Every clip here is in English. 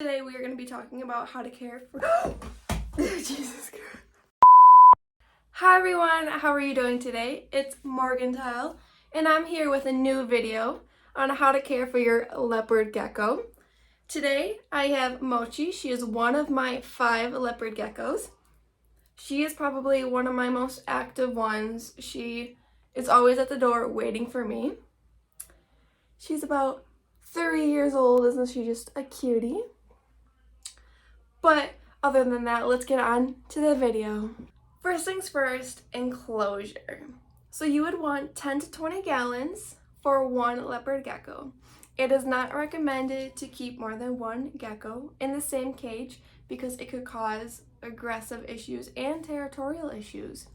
Today we are going to be talking about how to care for Jesus Christ. Hi everyone, how are you doing today? It's M.organtile and I'm here with a new video on how to care for your leopard gecko. Today I have Mochi. She is one of my 5 leopard geckos. She is probably one of my most active ones. She is always at the door waiting for me. She's about 3 years old, isn't she just a cutie? But other than that, let's get on to the video. First things first, enclosure. So you would want 10 to 20 gallons for one leopard gecko. It is not recommended to keep more than one gecko in the same cage because it could cause aggressive issues and territorial issues.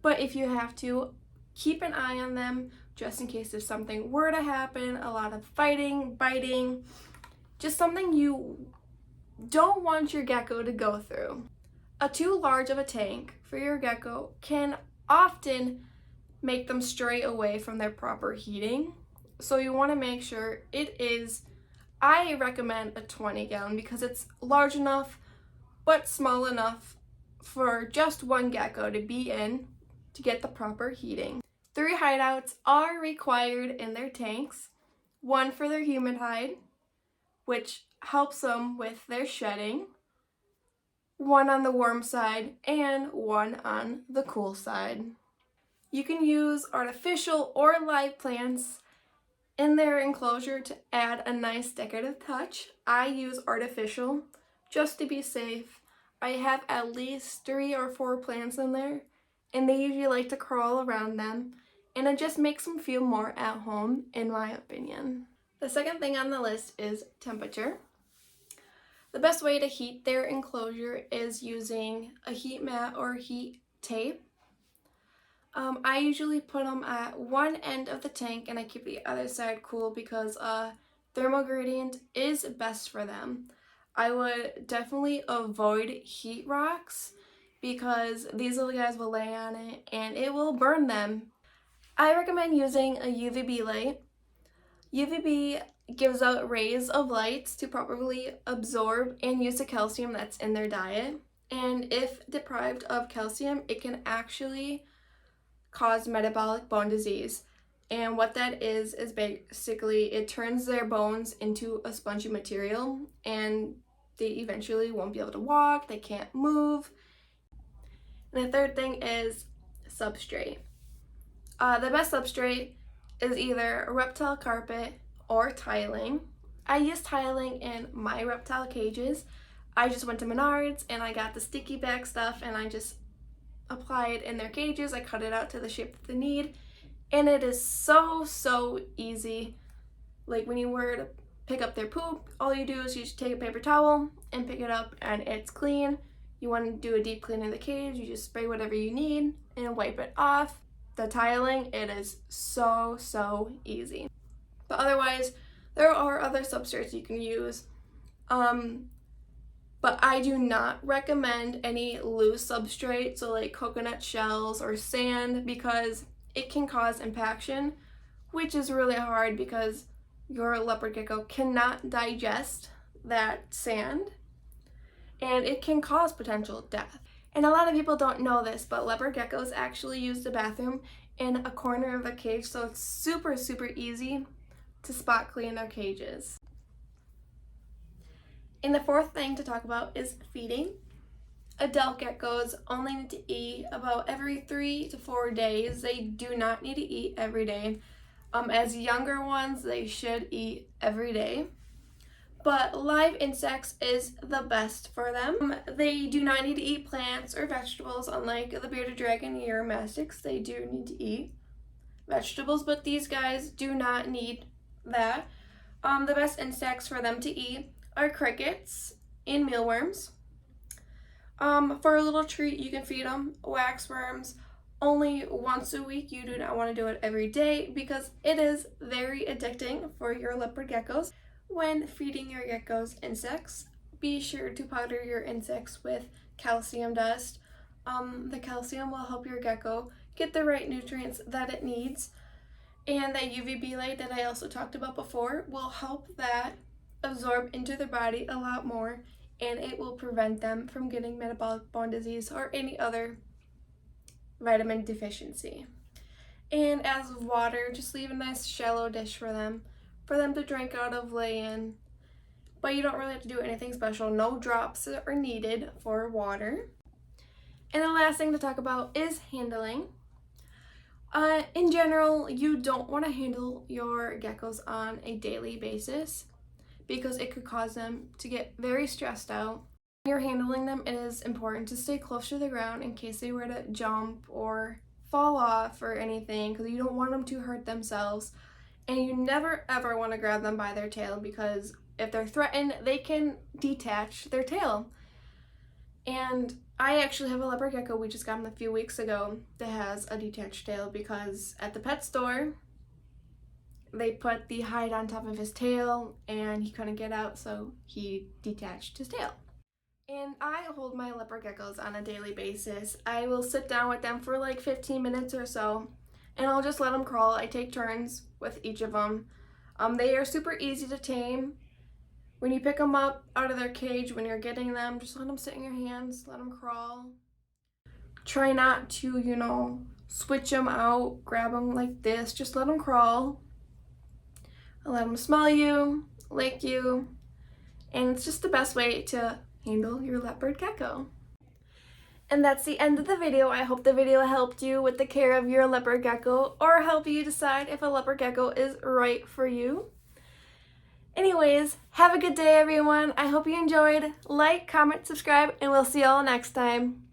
But if you have to, keep an eye on them just in case if something were to happen, a lot of fighting, biting, just something you don't want your gecko to go through. Too large of a tank for your gecko can often make them stray away from their proper heating. So you want to make sure it is, I recommend a 20 gallon because it's large enough but small enough for just one gecko to be in to get the proper heating. 3 hideouts are required in their tanks. 1 for their humid hide, which helps them with their shedding, 1 on the warm side, and 1 on the cool side. You can use artificial or live plants in their enclosure to add a nice decorative touch. I use artificial just to be safe. I have at least 3 or 4 plants in there, and they usually like to crawl around them, and it just makes them feel more at home, in my opinion. The second thing on the list is temperature. The best way to heat their enclosure is using a heat mat or heat tape. I usually put them at one end of the tank and I keep the other side cool because thermal gradient is best for them. I would definitely avoid heat rocks because these little guys will lay on it and it will burn them. I recommend using a UVB light. UVB gives out rays of lights to properly absorb and use the calcium that's in their diet. And if deprived of calcium, it can actually cause metabolic bone disease. And what that is basically it turns their bones into a spongy material and they eventually won't be able to walk, they can't move. And the third thing is substrate. The best substrate is either a reptile carpet or tiling. I use tiling in my reptile cages. I just went to Menards and I got the sticky back stuff and I just apply it in their cages. I cut it out to the shape that they need and it is so easy. Like when you were to pick up their poop, all you do is you just take a paper towel and pick it up and it's clean. You want to do a deep clean of the cage, you just spray whatever you need and wipe it off. The tiling, it is so easy. But otherwise, there are other substrates you can use. But I do not recommend any loose substrate, so like coconut shells or sand, because it can cause impaction, which is really hard because your leopard gecko cannot digest that sand, and it can cause potential death. And a lot of people don't know this, but leopard geckos actually use the bathroom in a corner of the cage, so it's super easy to spot clean their cages. And the fourth thing to talk about is feeding. Adult geckos only need to eat about every 3 to 4 days. They do not need to eat every day. As younger ones, they should eat every day. But live insects is the best for them. They do not need to eat plants or vegetables, unlike the bearded dragon Uromastyx. They do need to eat vegetables, but these guys do not need that. The best insects for them to eat are crickets and mealworms. For a little treat, you can feed them waxworms only once a week. You do not want to do it every day because it is very addicting for your leopard geckos. When feeding your geckos insects, be sure to powder your insects with calcium dust. The calcium will help your gecko get the right nutrients that it needs. And that UVB light that I also talked about before will help that absorb into their body a lot more, and it will prevent them from getting metabolic bone disease or any other vitamin deficiency. And as of water, just leave a nice shallow dish for them to drink out of, lay in. But you don't really have to do anything special. No drops are needed for water. And the last thing to talk about is handling. In general, you don't want to handle your geckos on a daily basis because it could cause them to get very stressed out. When you're handling them, it is important to stay close to the ground in case they were to jump or fall off or anything, because you don't want them to hurt themselves. And you never ever want to grab them by their tail, because if they're threatened, they can detach their tail. And I actually have a leopard gecko, we just got him a few weeks ago, that has a detached tail because at the pet store they put the hide on top of his tail and he couldn't get out, so he detached his tail. And I hold my leopard geckos on a daily basis. I will sit down with them for like 15 minutes or so, and I'll just let them crawl. I take turns with each of them. They are super easy to tame. When you pick them up out of their cage, when you're getting them, just let them sit in your hands, let them crawl. Try not to, switch them out, grab them like this. Just let them crawl. Let them smell you, lick you, and it's just the best way to handle your leopard gecko. And that's the end of the video. I hope the video helped you with the care of your leopard gecko, or help you decide if a leopard gecko is right for you. Anyways, have a good day, everyone. I hope you enjoyed. Like, comment, subscribe, and we'll see y'all next time.